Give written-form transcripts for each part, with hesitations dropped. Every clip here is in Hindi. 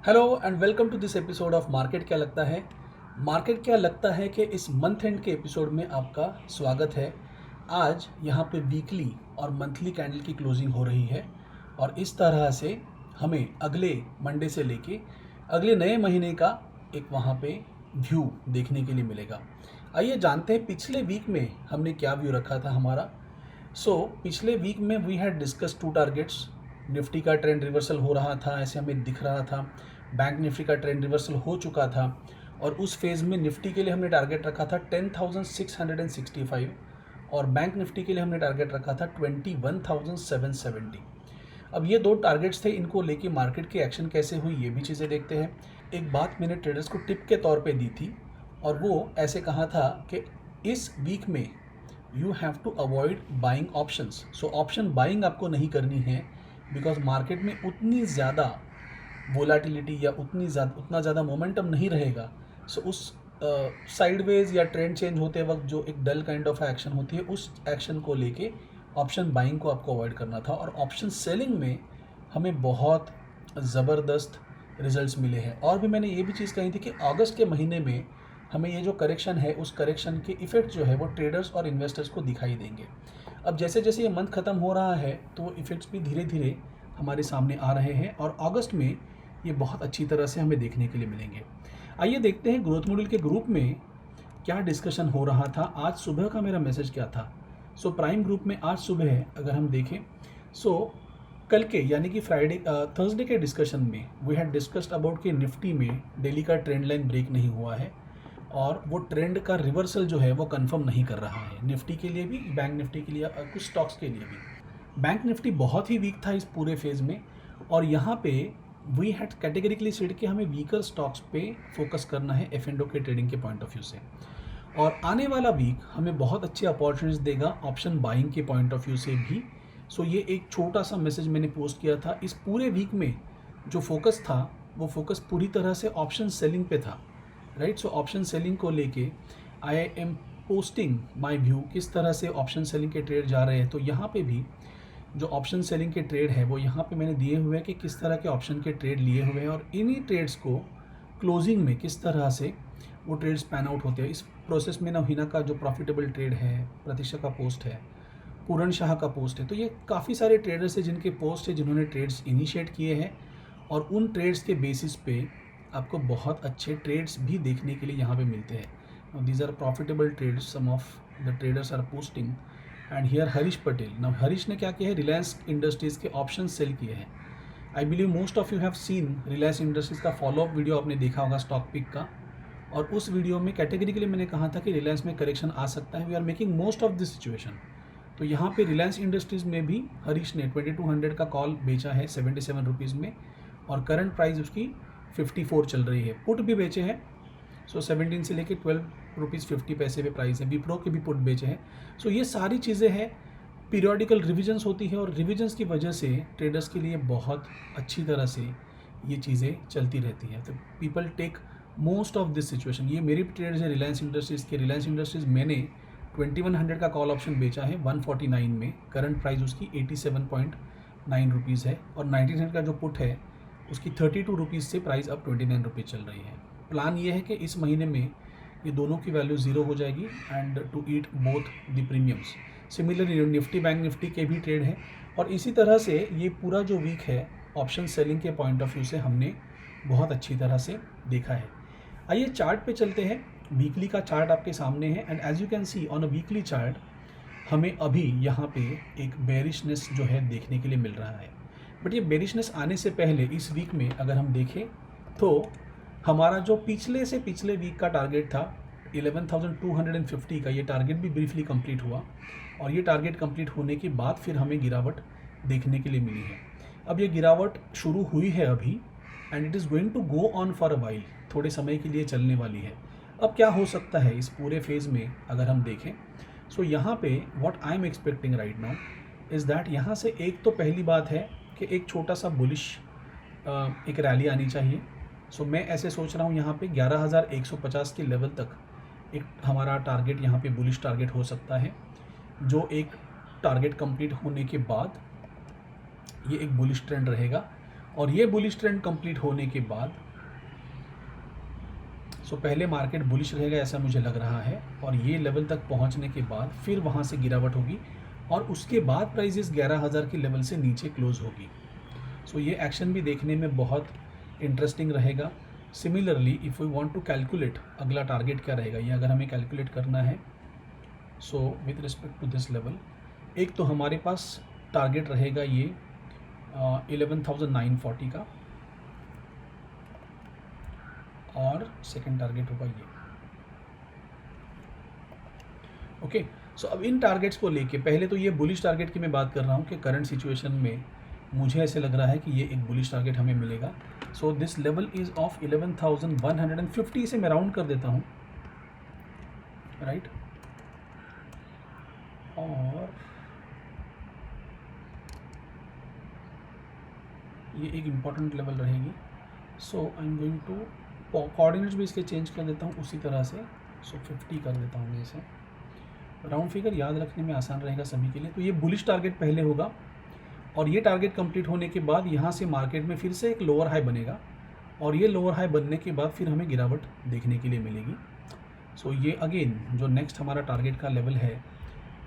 Hello and welcome to this episode of market क्या लगता है। मार्केट क्या लगता है कि इस मंथ एंड के एपिसोड में आपका स्वागत है। आज यहाँ पे वीकली और मंथली कैंडल की क्लोजिंग हो रही है और इस तरह से हमें अगले मंडे से लेके अगले नए महीने का एक वहाँ पे व्यू देखने के लिए मिलेगा। आइए जानते हैं पिछले वीक में हमने क्या व्यू रखा था हमारा। पिछले वीक में we had discuss two targets. Nifty का ट्रेंड रिवर्सल हो रहा था, ऐसे हमें दिख रहा था। बैंक निफ्टी का ट्रेंड रिवर्सल हो चुका था और उस फेज़ में निफ्टी के लिए हमने टारगेट रखा था 10,665 और बैंक निफ्टी के लिए हमने टारगेट रखा था 21,770। अब ये दो टारगेट्स थे, इनको लेके मार्केट की एक्शन कैसे हुई ये भी चीज़ें देखते हैं। एक बात मैंने ट्रेडर्स को टिप के तौर पे दी थी और वो ऐसे कहा था कि इस वीक में you have to avoid buying options. So option buying आपको नहीं करनी है बिकॉज मार्केट में उतनी ज़्यादा वोलाटिलिटी या उतना ज़्यादा मोमेंटम नहीं रहेगा। सो उस साइडवेज या ट्रेंड चेंज होते वक्त जो एक डल काइंड ऑफ एक्शन होती है उस एक्शन को लेके ऑप्शन बाइंग को आपको अवॉइड करना था। और ऑप्शन सेलिंग में हमें बहुत ज़बरदस्त रिजल्ट्स मिले हैं। और भी मैंने ये भी चीज़ कही थी कि अगस्त के महीने में हमें ये जो करेक्शन है उस करेक्शन के इफ़ेक्ट जो है वो ट्रेडर्स और इन्वेस्टर्स को दिखाई देंगे। अब जैसे जैसे ये मंथ ख़त्म हो रहा है तो वो इफ़ेक्ट्स भी धीरे धीरे हमारे सामने आ रहे हैं और अगस्त में ये बहुत अच्छी तरह से हमें देखने के लिए मिलेंगे। आइए देखते हैं ग्रोथ मॉडल के ग्रुप में क्या डिस्कशन हो रहा था। आज सुबह का मेरा मैसेज क्या था। प्राइम ग्रुप में आज सुबह अगर हम देखें कल के यानी कि थर्सडे के डिस्कशन में वी हैड डिस्कस्ड अबाउट कि निफ्टी में डेली का ट्रेंड लाइन ब्रेक नहीं हुआ है और वो ट्रेंड का रिवर्सल जो है वो कंफर्म नहीं कर रहा है निफ्टी के लिए भी, बैंक निफ्टी के लिए, कुछ स्टॉक्स के लिए भी। बैंक निफ्टी बहुत ही वीक था इस पूरे फेज़ में और यहाँ पे वी हैड कैटेगरिकली सेड कि हमें वीकर स्टॉक्स पे फोकस करना है F&O के ट्रेडिंग के पॉइंट ऑफ व्यू से। और आने वाला वीक हमें बहुत अच्छी अपॉर्चुनिटीज देगा ऑप्शन बाइंग के पॉइंट ऑफ व्यू से भी। ये एक छोटा सा मैसेज मैंने पोस्ट किया था। इस पूरे वीक में जो फोकस था वो फोकस पूरी तरह से ऑप्शन सेलिंग पे था, राइट। ऑप्शन सेलिंग को लेके I am posting my view किस तरह से ऑप्शन सेलिंग के ट्रेड जा रहे हैं। तो यहाँ पे भी जो ऑप्शन सेलिंग के ट्रेड है वो यहाँ पे मैंने दिए हुए हैं कि किस तरह के ऑप्शन के ट्रेड लिए हुए हैं और इन्हीं ट्रेड्स को क्लोजिंग में किस तरह से वो ट्रेड्स पैन आउट होते हैं। इस प्रोसेस में नवहीना का जो प्रॉफिटेबल ट्रेड है, प्रतीक्षा का पोस्ट है, पूरन शाह का पोस्ट है। तो ये काफ़ी सारे ट्रेडर्स हैं जिनके पोस्ट है, जिन्होंने ट्रेड्स इनिशिएट किए हैं और उन ट्रेड्स के बेसिस पे आपको बहुत अच्छे ट्रेड्स भी देखने के लिए यहाँ पे मिलते हैं। These are profitable trades, some of the traders are posting and here Harish Patel. Now Harish ने क्या किया है, रिलायंस इंडस्ट्रीज़ के ऑप्शन सेल किए हैं। I believe most of you have seen Reliance Industries का फॉलोअप वीडियो आपने देखा होगा स्टॉक पिक का, और उस वीडियो में कैटेगरिकली मैंने कहा था कि रिलायंस में करेक्शन आ सकता है। We are making most of this situation. तो यहाँ पे रिलायंस इंडस्ट्रीज़ में भी हरीश ने 2200 का कॉल बेचा है 77 रुपीज़ में और करंट प्राइस उसकी 54 चल रही है। पुट भी बेचे हैं 17 से लेके 12 रुपीज़ 50 पैसे पे प्राइस है। विप्रो के भी पुट बेचे हैं। ये सारी चीज़ें हैं, पीरियोडिकल रिविजन्स होती है और रिविजन्स की वजह से ट्रेडर्स के लिए बहुत अच्छी तरह से ये चीज़ें चलती रहती हैं। तो people take most of this situation. ये मेरी ट्रेड्स है रिलायंस इंडस्ट्रीज़ के। रिलायंस इंडस्ट्रीज़ मैंने 2100 का कॉल ऑप्शन बेचा है 149 में, करंट प्राइस उसकी 87.9 रुपीज़ है और 1900 का जो पुट है उसकी 32 रुपीज़ से प्राइस अब 29 रुपीज़ चल रही है। प्लान ये है कि इस महीने में ये दोनों की वैल्यू ज़ीरो हो जाएगी and to eat both the premiums. Similarly Nifty bank Nifty के भी ट्रेड है और इसी तरह से ये पूरा जो वीक है ऑप्शन सेलिंग के पॉइंट ऑफ व्यू से हमने बहुत अच्छी तरह से देखा है। आइए चार्ट पे चलते हैं। वीकली का चार्ट आपके सामने है and as you can see on a weekly chart हमें अभी यहाँ पे एक बेरिशनेस जो है देखने के लिए मिल रहा है। बट ये बेरिशनेस आने से पहले इस वीक में अगर हम देखें तो हमारा जो पिछले से पिछले वीक का टारगेट था 11,250 का, ये टारगेट भी ब्रीफली कंप्लीट हुआ और ये टारगेट कंप्लीट होने के बाद फिर हमें गिरावट देखने के लिए मिली है। अब ये गिरावट शुरू हुई है अभी and it is going to go on for a while, थोड़े समय के लिए चलने वाली है। अब क्या हो सकता है इस पूरे फेज़ में अगर हम देखें। यहाँ पे what I am expecting right now is that यहाँ से एक तो पहली बात है कि एक छोटा सा बुलिश एक रैली आनी चाहिए। मैं ऐसे सोच रहा हूँ यहाँ पे 11,150 के लेवल तक एक हमारा टारगेट यहाँ पे बुलिश टारगेट हो सकता है, जो एक टारगेट कंप्लीट होने के बाद ये एक बुलिश ट्रेंड रहेगा और ये बुलिश ट्रेंड कंप्लीट होने के बाद पहले मार्केट बुलिश रहेगा ऐसा मुझे लग रहा है, और ये लेवल तक पहुंचने के बाद फिर वहां से गिरावट होगी और उसके बाद प्राइजेस 11,000 के लेवल से नीचे क्लोज होगी। ये एक्शन भी देखने में बहुत इंटरेस्टिंग रहेगा। Similarly if we want to calculate अगला टारगेट क्या रहेगा, ये अगर हमें कैलकुलेट करना है with respect to this level, एक तो हमारे पास टारगेट रहेगा ये 11,940 का, और सेकंड टारगेट होगा ये। ओके, अब इन टारगेट्स को लेके पहले तो ये बुलिश टारगेट की मैं बात कर रहा हूँ कि करंट सिचुएशन में मुझे ऐसे लग रहा है कि ये एक बुलिश टारगेट हमें मिलेगा। दिस लेवल इज ऑफ 11,150, से मैं राउंड कर देता हूँ, राइट। और ये एक इम्पॉर्टेंट लेवल रहेगी। I am going to coordinates भी इसके चेंज कर देता हूँ उसी तरह से। 50 कर देता हूँ मैं इसे, राउंड फिगर याद रखने में आसान रहेगा सभी के लिए। तो ये बुलिश टारगेट पहले होगा, और ये टारगेट कंप्लीट होने के बाद यहाँ से मार्केट में फिर से एक लोअर हाई बनेगा, और ये लोअर हाई बनने के बाद फिर हमें गिरावट देखने के लिए मिलेगी। ये अगेन जो नेक्स्ट हमारा टारगेट का लेवल है,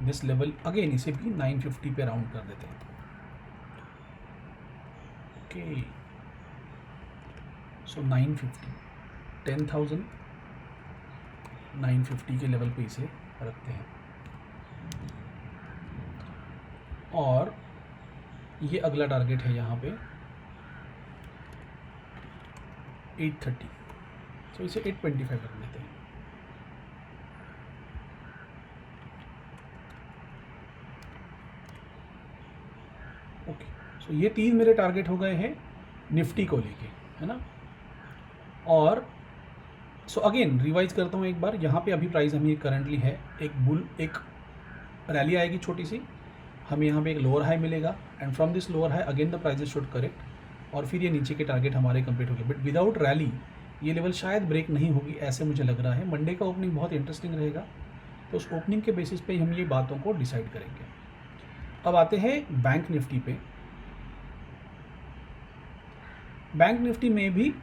दिस लेवल अगेन इसे भी 950 पे राउंड कर देते हैं। ओके, 950, 10,950 के लेवल पे इसे रखते हैं, और ये अगला टारगेट है यहाँ पे 830, इसे 825 रख लेते हैं। ओके, ये 3 मेरे टारगेट हो गए हैं निफ्टी को लेके, है ना। और अगेन रिवाइज करता हूँ एक बार, यहाँ पे अभी प्राइस हमें करंटली है एक रैली आएगी छोटी सी, हमें यहाँ पे एक लोअर हाई मिलेगा, and from this lower high again the prices should correct, और फिर ये नीचे के टारगेट हमारे कंप्लीट हो गए। बट विदाउट रैली ये लेवल शायद ब्रेक नहीं होगी, ऐसे मुझे लग रहा है। मंडे का ओपनिंग बहुत इंटरेस्टिंग रहेगा, तो उस ओपनिंग के बेसिस पे हम ये बातों को डिसाइड करेंगे। अब आते हैं बैंक निफ्टी पे। बैंक निफ्टी में भी,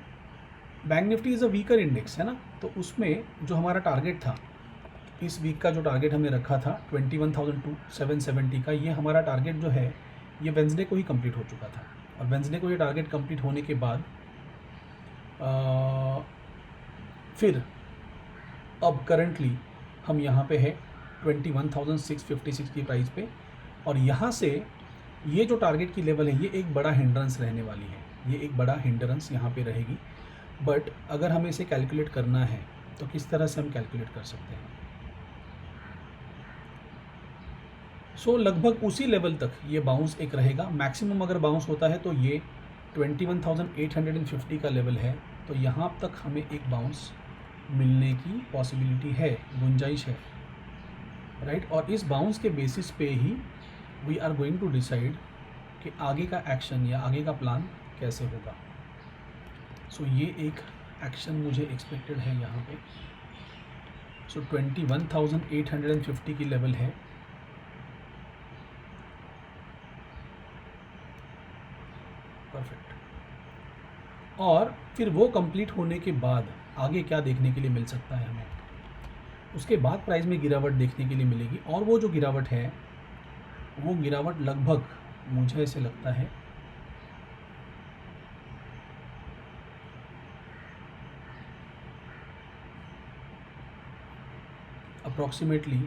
bank Nifty is a weaker index, है ना, तो उसमें जो हमारा टारगेट था, इस वीक का जो टारगेट हमने रखा था 21,770 का, ये हमारा टारगेट जो है ये वेंसडे को ही कंप्लीट हो चुका था, और वेंसडे को ये टारगेट कंप्लीट होने के बाद फिर अब करंटली हम यहाँ पे है 21,656 की प्राइस पे, और यहाँ से ये जो टारगेट की लेवल है ये एक बड़ा हिंड्रेंस रहने वाली है, ये एक बड़ा हिंड्रेंस यहाँ पे रहेगी। बट अगर हमें इसे कैलकुलेट करना है तो किस तरह से हम कैलकुलेट कर सकते हैं? लगभग उसी लेवल तक ये बाउंस एक रहेगा। मैक्सिमम अगर बाउंस होता है तो ये 21,850 का लेवल है, तो यहाँ तक हमें एक बाउंस मिलने की पॉसिबिलिटी है, गुंजाइश है, राइट। और इस बाउंस के बेसिस पे ही we are going to decide कि आगे का एक्शन या आगे का प्लान कैसे होगा। ये एक एक्शन मुझे एक्सपेक्टेड है यहाँ पे। 21,850 की लेवल है, परफेक्ट। और फिर वो कंप्लीट होने के बाद आगे क्या देखने के लिए मिल सकता है हमें, उसके बाद प्राइस में गिरावट देखने के लिए मिलेगी, और वो जो गिरावट है वो गिरावट लगभग मुझे ऐसे लगता है अप्रॉक्सीमेटली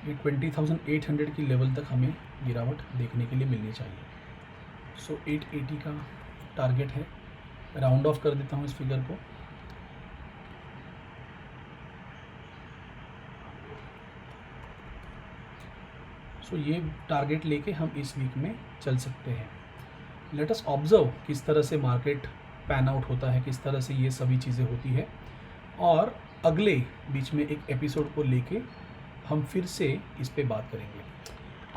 ये 20,800 की लेवल तक हमें गिरावट देखने के लिए मिलनी चाहिए। 880 का टारगेट है, राउंड ऑफ कर देता हूँ इस फिगर को। ये टारगेट लेके हम इस वीक में चल सकते हैं। लेट अस ऑब्जर्व किस तरह से मार्केट पैन आउट होता है, किस तरह से ये सभी चीज़ें होती है, और अगले बीच में एक एपिसोड को लेके हम फिर से इस पे बात करेंगे।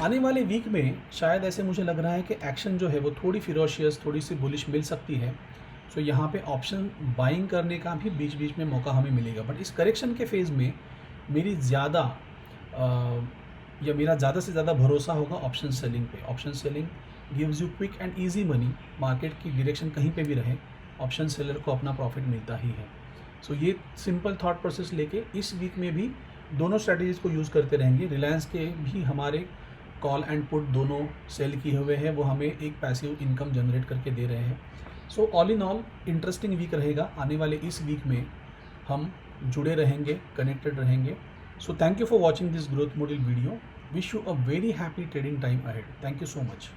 आने वाले वीक में शायद ऐसे मुझे लग रहा है कि एक्शन जो है वो थोड़ी फिरोशियस, थोड़ी सी बुलिश मिल सकती है। यहाँ पे ऑप्शन बाइंग करने का भी बीच बीच में मौका हमें मिलेगा, बट इस करेक्शन के फेज़ में मेरी ज़्यादा या मेरा ज़्यादा से ज़्यादा भरोसा होगा ऑप्शन सेलिंग पे। Option selling gives you quick and easy money. Market की डायरेक्शन कहीं पे भी रहे, ऑप्शन सेलर को अपना प्रॉफिट मिलता ही है। सो ये सिंपल थॉट प्रोसेस लेके इस वीक में भी दोनों स्ट्रैटेजीज़ को यूज़ करते रहेंगे। रिलायंस के भी हमारे कॉल एंड पुट दोनों सेल किए हुए हैं, वो हमें एक पैसिव इनकम जनरेट करके दे रहे हैं। So all in all interesting week रहेगा। आने वाले इस वीक में हम जुड़े रहेंगे, कनेक्टेड रहेंगे। So thank you for watching this growth model video. Wish you a very happy trading time ahead. Thank you so much.